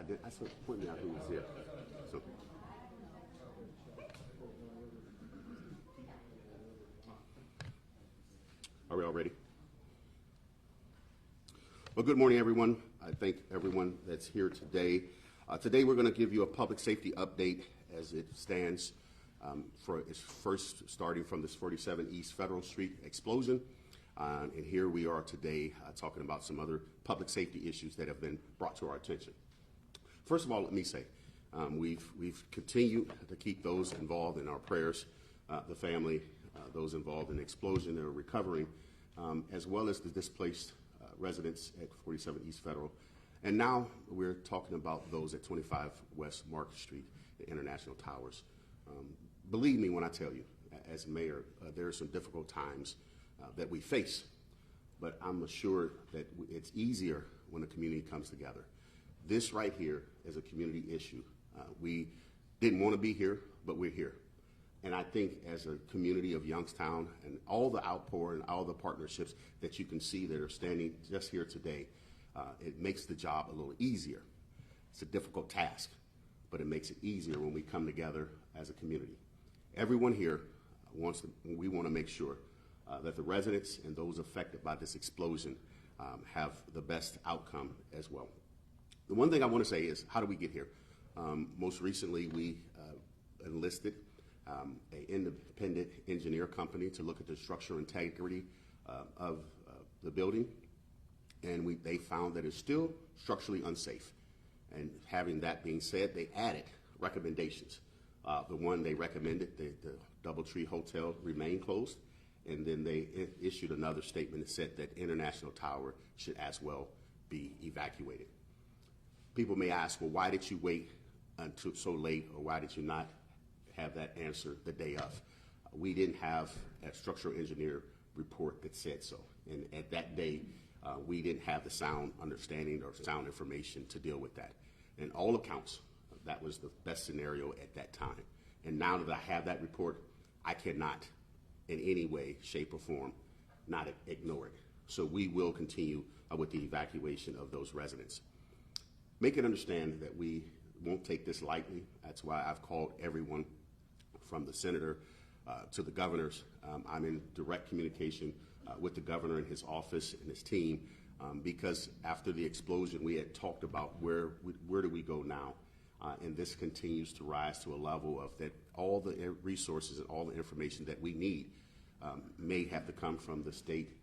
I said, point me out who was here. So. Are we all ready? Well, good morning, everyone. I thank everyone that's here today. Today, we're going to give you a public safety update as it stands for its first starting from this 47 East Federal Street explosion. And here we are today talking about some other public safety issues that have been brought to our attention. First of all, let me say, we've continued to keep those involved in our prayers, the family, those involved in the explosion that are recovering, as well as the displaced residents at 47 East Federal. And now we're talking about those at 25 West Market Street, the International Towers. Believe me when I tell you, as mayor, there are some difficult times that we face, but I'm assured that it's easier when the community comes together. This right here is a community issue. We didn't want to be here, but we're here. And I think as a community of Youngstown and all the outpour and all the partnerships that you can see that are standing just here today, it makes the job a little easier. It's a difficult task, but it makes it easier when we come together as a community. Everyone here we want to make sure that the residents and those affected by this explosion have the best outcome as well. The one thing I want to say is, how do we get here? Most recently, we enlisted an independent engineer company to look at the structural integrity of the building, and they found that it's still structurally unsafe. And having that being said, they added recommendations. The one they recommended, the DoubleTree Hotel remain closed, and then they issued another statement that said that International Tower should as well be evacuated. People may ask, well, why did you wait until so late, or why did you not have that answer the day of? We didn't have a structural engineer report that said so. And at that day, we didn't have the sound understanding or sound information to deal with that. And all accounts, that was the best scenario at that time. And now that I have that report, I cannot in any way, shape, or form not ignore it. So we will continue with the evacuation of those residents. Make it understand that we won't take this lightly. That's why I've called everyone from the senator to the governors. I'm in direct communication with the governor and his office and his team because after the explosion, we had talked about where do we go now? And this continues to rise to a level of that all the resources and all the information that we need may have to come from the state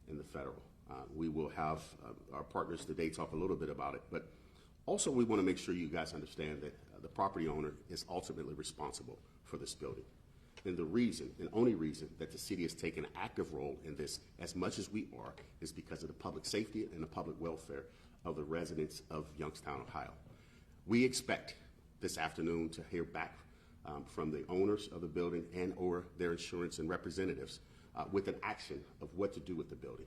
and the federal. We will have our partners today talk a little bit about it, but also we want to make sure you guys understand that the property owner is ultimately responsible for this building. And the reason, and only reason, that the city has taken an active role in this as much as we are is because of the public safety and the public welfare of the residents of Youngstown, Ohio. We expect this afternoon to hear back from the owners of the building and or their insurance and representatives with an action of what to do with the building.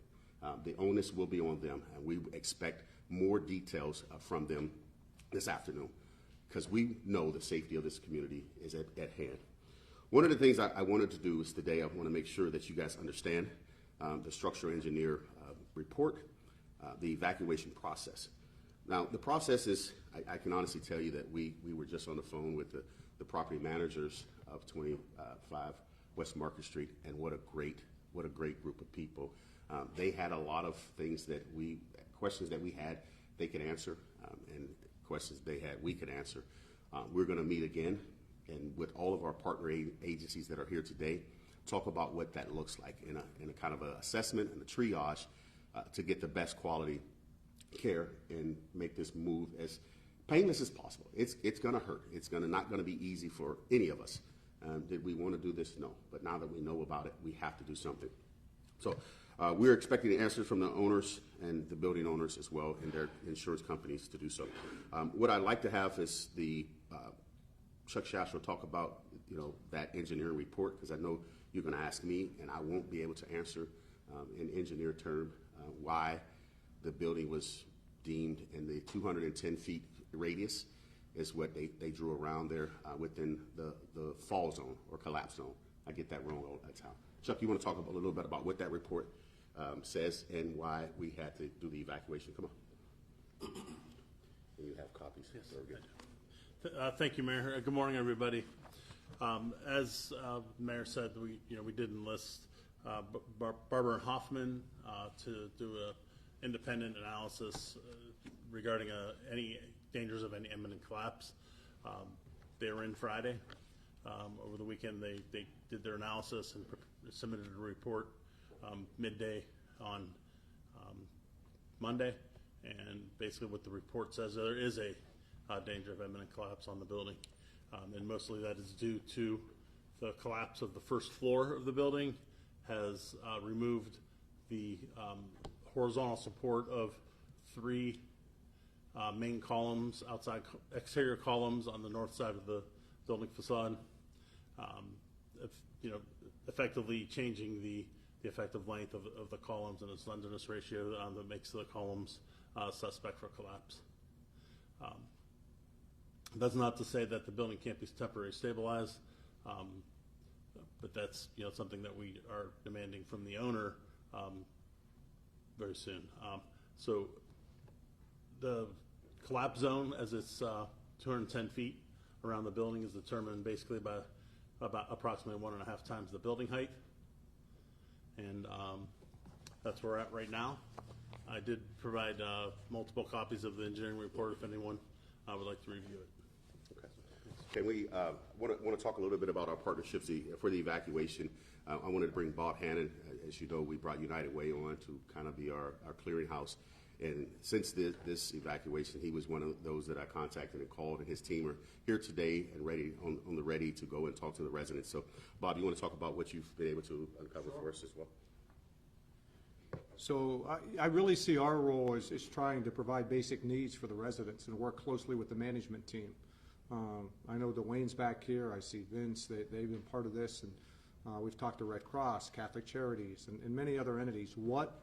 The onus will be on them, and we expect more details from them this afternoon because we know the safety of this community is at hand. One of the things I wanted to do is today I want to make sure that you guys understand the structural engineer report, the evacuation process. Now, the process is, I can honestly tell you that we were just on the phone with the property managers of 25 West Market Street, and what a great group of people. They had a lot of things questions that we had, they could answer, and questions they had, we could answer. We're going to meet again, and with all of our partner agencies that are here today, talk about what that looks like in a kind of an assessment and a triage to get the best quality care and make this move as painless as possible. It's going to hurt. It's not going to be easy for any of us. Did we want to do this? No. But now that we know about it, we have to do something. So we're expecting answers from the owners and the building owners as well and their insurance companies to do so. What I'd like to have is the Chuck Shash will talk about that engineering report, because I know you're going to ask me, and I won't be able to answer in engineer term why the building was deemed in the 210 feet radius is what they drew around there within the fall zone or collapse zone. I get that wrong all the time. Chuck, you want to talk a little bit about what that report says and why we had to do the evacuation? Come on. and you have copies. Yes, Very good. Thank you, Mayor. Good morning, everybody. As the Mayor said, we did enlist Barbara Hoffman to do a independent analysis regarding any dangers of any imminent collapse. They were in Friday. Over the weekend, they did their analysis and submitted a report midday on Monday. And basically what the report says, there is a danger of imminent collapse on the building. And mostly that is due to the collapse of the first floor of the building has removed the horizontal support of 3 main columns, outside exterior columns on the north side of the building facade, effectively changing the effective length of the columns and the slenderness ratio that makes the columns suspect for collapse. That's not to say that the building can't be temporarily stabilized, but that's something that we are demanding from the owner very soon. So the collapse zone, as it's 210 feet around the building, is determined basically by about approximately 1.5 times the building height, and that's where we're at right now. I did provide multiple copies of the engineering report if anyone would like to review it. Okay. Can we want to talk a little bit about our partnerships for the evacuation? I wanted to bring Bob Hannon. As you know, we brought United Way on to kind of be our clearinghouse. And since this evacuation, he was one of those that I contacted and called, and his team are here today and ready on the ready to go and talk to the residents. So, Bob, you want to talk about what you've been able to uncover for us as well? So I really see our role as trying to provide basic needs for the residents and work closely with the management team. I know Dwayne's back here. I see Vince. They've been part of this, and we've talked to Red Cross, Catholic Charities, and many other entities. What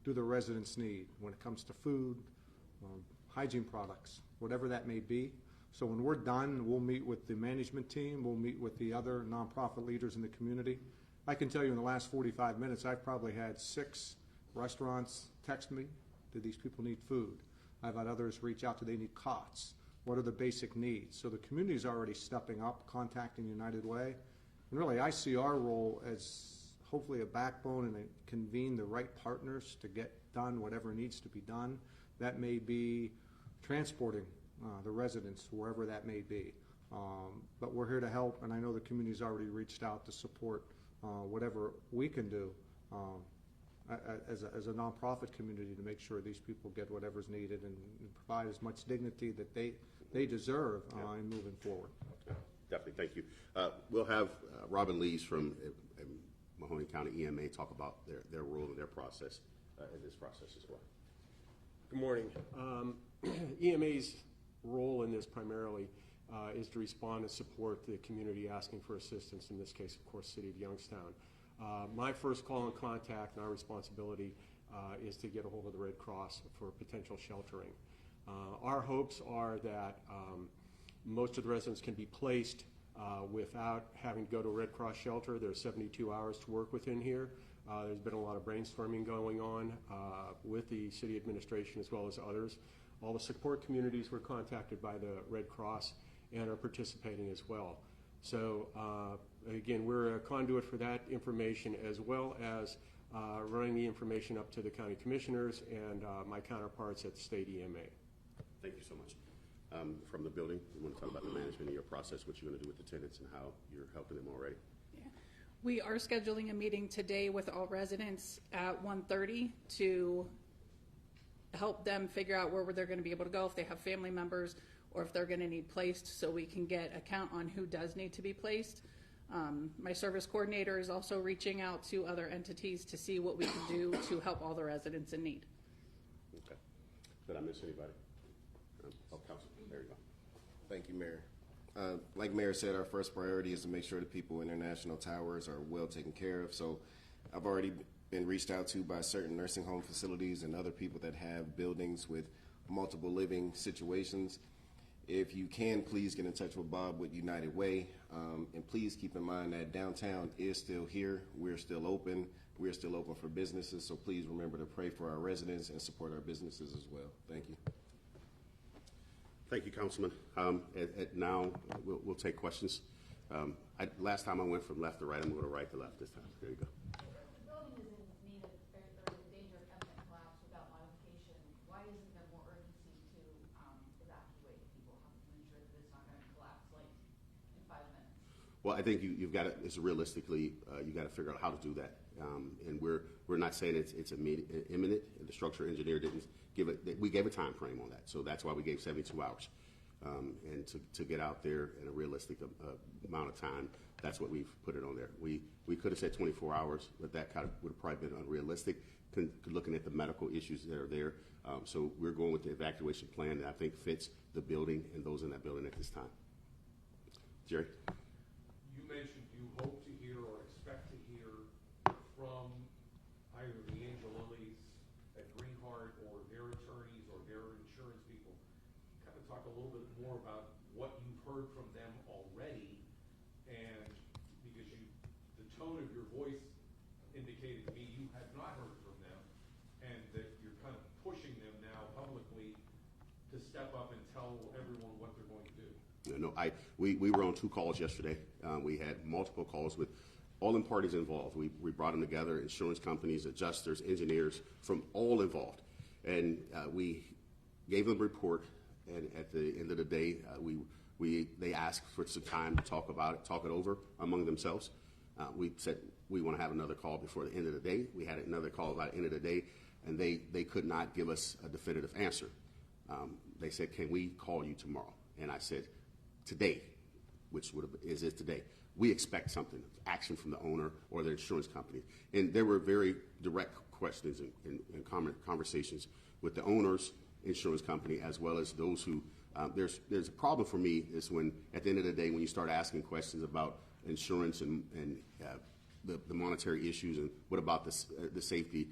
do the residents need when it comes to food, hygiene products, whatever that may be? So when we're done, we'll meet with the management team. We'll meet with the other nonprofit leaders in the community. I can tell you in the last 45 minutes, I've probably had 6 restaurants text me, do these people need food? I've had others reach out, do they need cots? What are the basic needs? So the community is already stepping up, contacting United Way. And really, I see our role as hopefully a backbone and convene the right partners to get done whatever needs to be done. That may be transporting the residents, wherever that may be. But we're here to help, and I know the community's already reached out to support whatever we can do as a nonprofit community to make sure these people get whatever's needed and provide as much dignity that they deserve in moving forward. Yeah, definitely, thank you. We'll have Robin Lees from Mahoney County EMA talk about their role and their process in this process as well. Good morning. EMA's role in this primarily is to respond and support the community asking for assistance, in this case, of course, City of Youngstown. My first call and contact and our responsibility is to get a hold of the Red Cross for potential sheltering. Our hopes are that most of the residents can be placed without having to go to a Red Cross shelter. There's 72 hours to work within here. There's been a lot of brainstorming going on with the city administration as well as others. All the support communities were contacted by the Red Cross and are participating as well. So again, we're a conduit for that information, as well as running the information up to the county commissioners and my counterparts at the state EMA. Thank you so much. From the building, we want to talk about the management of your process, what you're going to do with the tenants and how you're helping them already. Yeah. We are scheduling a meeting today with all residents at 1:30 to help them figure out where they're going to be able to go if they have family members or if they're going to need placed, so we can get a count on who does need to be placed. My service coordinator is also reaching out to other entities to see what we can do to help all the residents in need. Okay. Did I miss anybody? Oh, Council. There you go. Thank you, Mayor. Like Mayor said, our first priority is to make sure the people in International Towers are well taken care of. So I've already been reached out to by certain nursing home facilities and other people that have buildings with multiple living situations. If you can, please get in touch with Bob with United Way. And please keep in mind that downtown is still here. We're still open. We're still open for businesses. So please remember to pray for our residents and support our businesses as well. Thank you. Thank you, Councilman. Now, we'll take questions. Last time I went from left to right, I'm going to right to left this time. There you go. The building is in need of, or in danger of imminent collapse without modification. Why isn't there more urgency to evacuate people? How can we ensure that it's not going to collapse like in 5 minutes? Well, I think you've got to, it's realistically, you got to figure out how to do that. And we're not saying it's imminent. The structural engineer didn't give it, we gave a time frame on that. So that's why we gave 72 hours. And to get out there in a realistic amount of time, that's what we've put it on there. We could have said 24 hours, but that kind of would have probably been unrealistic, looking at the medical issues that are there. So we're going with the evacuation plan that I think fits the building and those in that building at this time. Jerry? You mentioned you hope to hear or expect to hear from either the Angelillis at Greenheart or their attorneys or their insurance people. Kind of talk a little bit more about what you've heard from them already, and because the tone of your voice indicated to me you had not heard from them, and that you're kind of pushing them now publicly to step up and tell everyone what they're going to do. We were on 2 calls yesterday. We had multiple calls with all the parties involved. We brought them together, insurance companies, adjusters, engineers, from all involved. And we gave them a report, and at the end of the day, they asked for some time to talk about it, talk it over among themselves. We said we want to have another call before the end of the day. We had another call by the end of the day, and they could not give us a definitive answer. They said, can we call you tomorrow? And I said, today, which is it today, we expect something, action from the owner or the insurance company. And there were very direct questions and conversations with the owner's insurance company, as well as those who, there's a problem for me is when, at the end of the day, when you start asking questions about insurance and the monetary issues and what about the safety,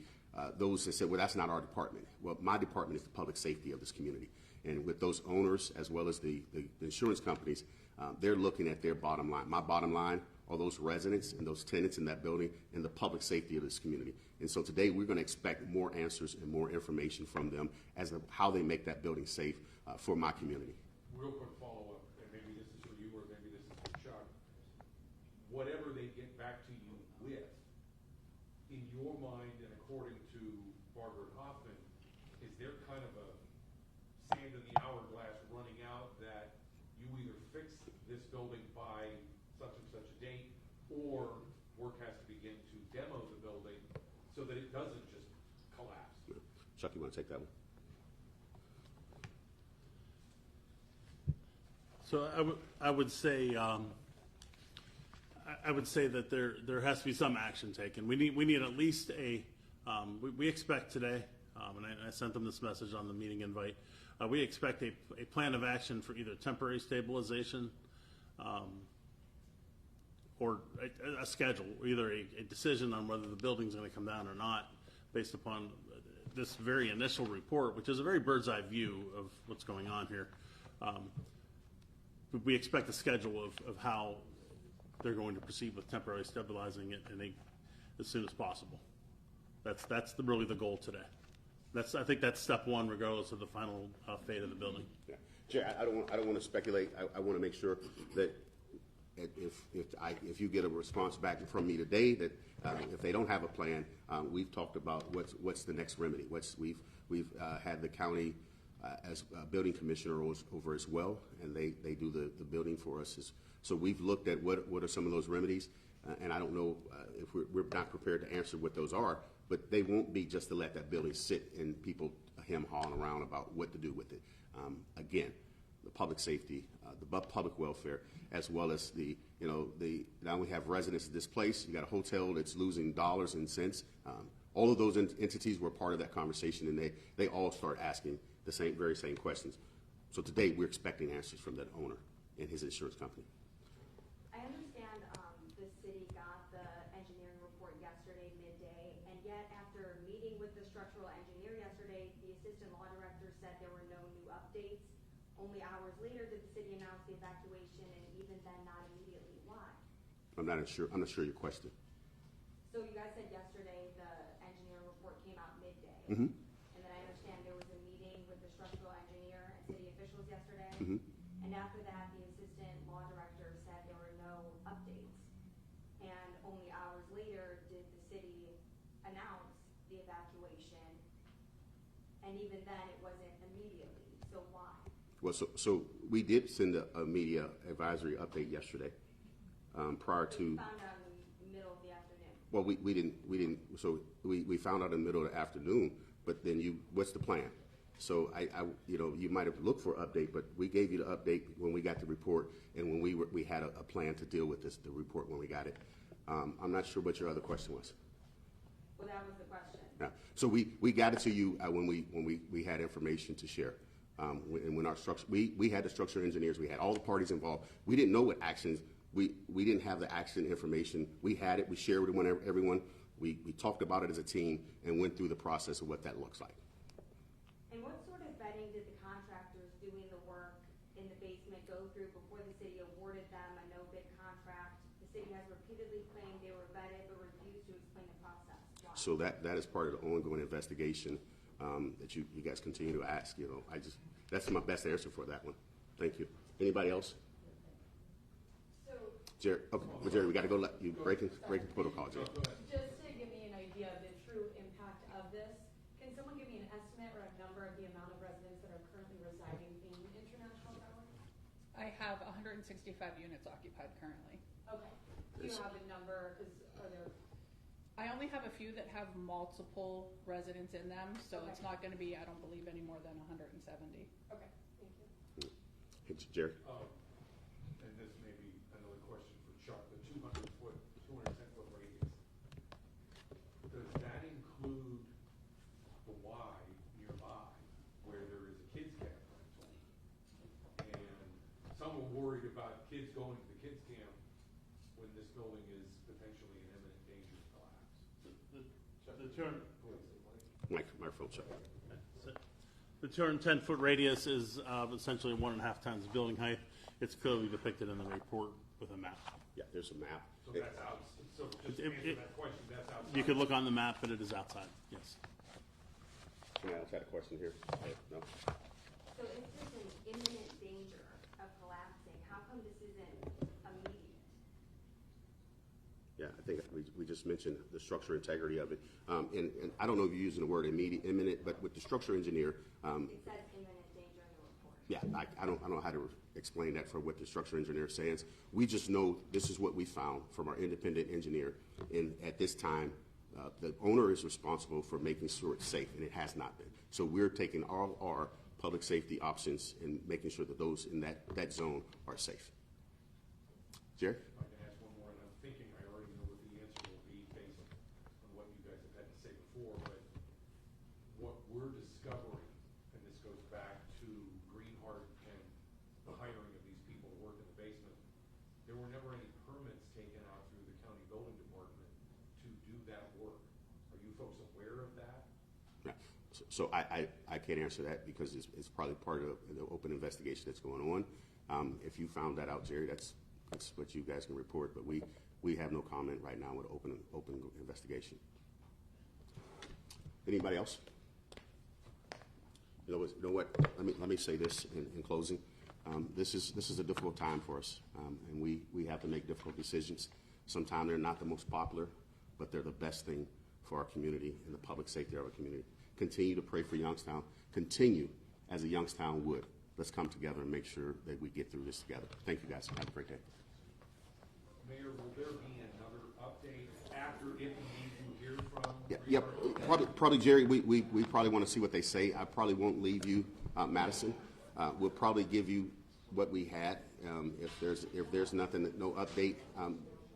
those that said, well, that's not our department. Well, my department is the public safety of this community. And with those owners, as well as the insurance companies, they're looking at their bottom line. My bottom line are those residents and those tenants in that building and the public safety of this community. And so today we're going to expect more answers and more information from them as to how they make that building safe for my community. Real quick follow-up, and maybe this is for you or maybe this is for Chuck. Whatever they get back to you with, in your mind and according to Barbara Hoffman, is there kind of a sand in the hourglass running out that you either fix this building by such and such a date, or work has to begin to demo the building so that it doesn't just collapse? Chuck, you want to take that one? So I would say that there has to be some action taken. We need at least we expect today, and I sent them this message on the meeting invite. We expect a plan of action for either temporary stabilization or a schedule, either a decision on whether the building's going to come down or not, based upon this very initial report, which is a very bird's eye view of what's going on here. We expect a schedule of how they're going to proceed with temporarily stabilizing it as soon as possible. That's really the goal today. I think that's step one, regardless of the final fate of the building. Yeah. Jerry, I don't want to speculate. I want to make sure that if you get a response back from me today that if they don't have a plan, we've talked about what's the next remedy. We've had the county as building commissioner over as well, and they do the building for us. So we've looked at what are some of those remedies, and I don't know if we're not prepared to answer what those are, but they won't be just to let that building sit and people hem-hawing around about what to do with it. Again, the public safety, the public welfare, as well as now we have residents displaced. You got a hotel that's losing dollars and cents. All of those entities were part of that conversation, and they all start asking the very same questions. So today we're expecting answers from that owner and his insurance company. I understand the city got the engineering report yesterday midday, and yet after meeting with the structural engineer yesterday, the assistant law director said there were no new updates. Only hours later did the city announce the evacuation, and even then not immediately. Why? I'm not sure your question. So you guys said yesterday the engineering report came out midday. Mm-hmm. And then I understand there was a meeting with the structural engineer and city officials yesterday. And after that, the assistant law director said there were no updates. And only hours later did the city announce the evacuation. And even then, it wasn't immediately. So why? Well, so we did send a media advisory update yesterday, prior to. Found out in the middle of the afternoon. Well, we didn't. So we found out in the middle of the afternoon. But then what's the plan? So you might have looked for an update, but we gave you the update when we got the report, and when we had a plan to deal with the report when we got it. I'm not sure what your other question was. Well, that was the question. Yeah. So we got it to you when we had information to share. And when our structure, we had the structural engineers, we had all the parties involved. We didn't know what actions, we didn't have the action information. We had it, we shared it with everyone. We talked about it as a team and went through the process of what that looks like. And what sort of vetting did the contractors doing the work in the basement go through before the city awarded them a no-bid contract? The city has repeatedly claimed they were vetted but refused to explain the process. Why? So that is part of the ongoing investigation that you guys continue to ask. That's my best answer for that one. Thank you. Anybody else? So, Jerry, Jerry, we got to go. Let you breaking protocol, Jerry. just to give me an idea of the true impact of this, can someone give me an estimate or a number of the amount of residents that are currently residing in International Tower? I have 165 units occupied currently. Okay. Do you have a number, because are there, I only have a few that have multiple residents in them, so it's Okay. not gonna be, I don't believe, any more than 170. okay, thank you. Hey, Jerry. And this may be another question for Chuck, the 210-foot radius. Does that include the Y nearby where there is a kids camp rental? And some are worried about kids going to the kids camp when this building is potentially in imminent danger of collapse. The turn. Microphone check. The 210-foot radius is essentially 1.5 times building height. It's clearly depicted in the report with a map. Yeah, there's a map. So that's out, so just to answer that question, that's outside. You could look on the map, but it is outside, yes. Someone else had a question here? No? So if there's an imminent danger of collapsing, how come this isn't immediate? Yeah, I think we just mentioned the structural integrity of it. And I don't know if you're using the word immediate, imminent, but with the structural engineer, It says imminent danger in the report. yeah, I don't know how to explain that for what the structural engineer says. We just know this is what we found from our independent engineer. And at this time, the owner is responsible for making sure it's safe, and it has not been. So we're taking all our public safety options and making sure that those in that zone are safe. Jerry? If I can ask one more, and I'm thinking I already know what the answer will be based on what you guys have had to say before, but what we're discovering, and this goes back to Greenheart and the hiring of these people to work in the basement, there were never any permits taken out through the county building department to do that work. Are you folks aware of that? Yeah. So I can't answer that because it's probably part of the open investigation that's going on. If you found that out, Jerry, that's what you guys can report, but we have no comment right now with open investigation. Anybody else? You know what? Let me say this in closing. This is a difficult time for us, and we have to make difficult decisions. Sometimes they're not the most popular, but they're the best thing for our community and the public safety of our community. Continue to pray for Youngstown. Continue as a Youngstown would. Let's come together and make sure that we get through this together. Thank you, guys. Have a great day. Mayor, will there be another update after if indeed you hear from? Yeah. Probably, Jerry. We probably want to see what they say. I probably won't leave you, Madison. We'll probably give you what we had. If there's nothing, no update.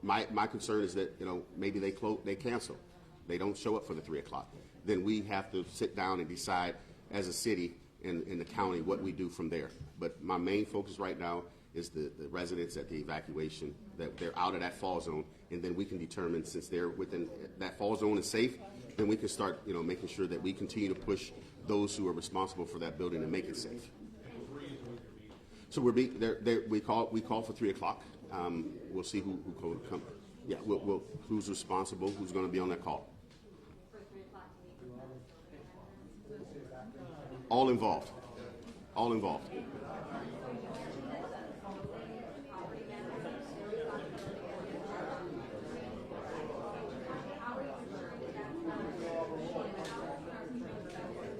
My concern is that maybe they cancel. They don't show up for the 3 o'clock. Then we have to sit down and decide as a city in the county what we do from there. But my main focus right now is the residents at the evacuation, that they're out of that fall zone, and then we can determine, since they're within that fall zone is safe, then we can start making sure that we continue to push those who are responsible for that building and make it safe. So we call for 3 o'clock. We'll see who come. Yeah, we'll who's responsible, who's going to be on that call. For 3 o'clock to meet with All involved. All involved.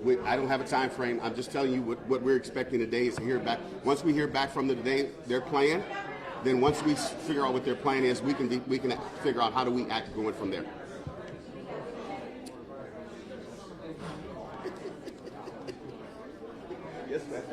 I don't have a time frame. I'm just telling you what we're expecting today is to hear back. Once we hear back from them today, their plan, then once we figure out what their plan is, we can figure out how do we act going from there. Yes, ma'am.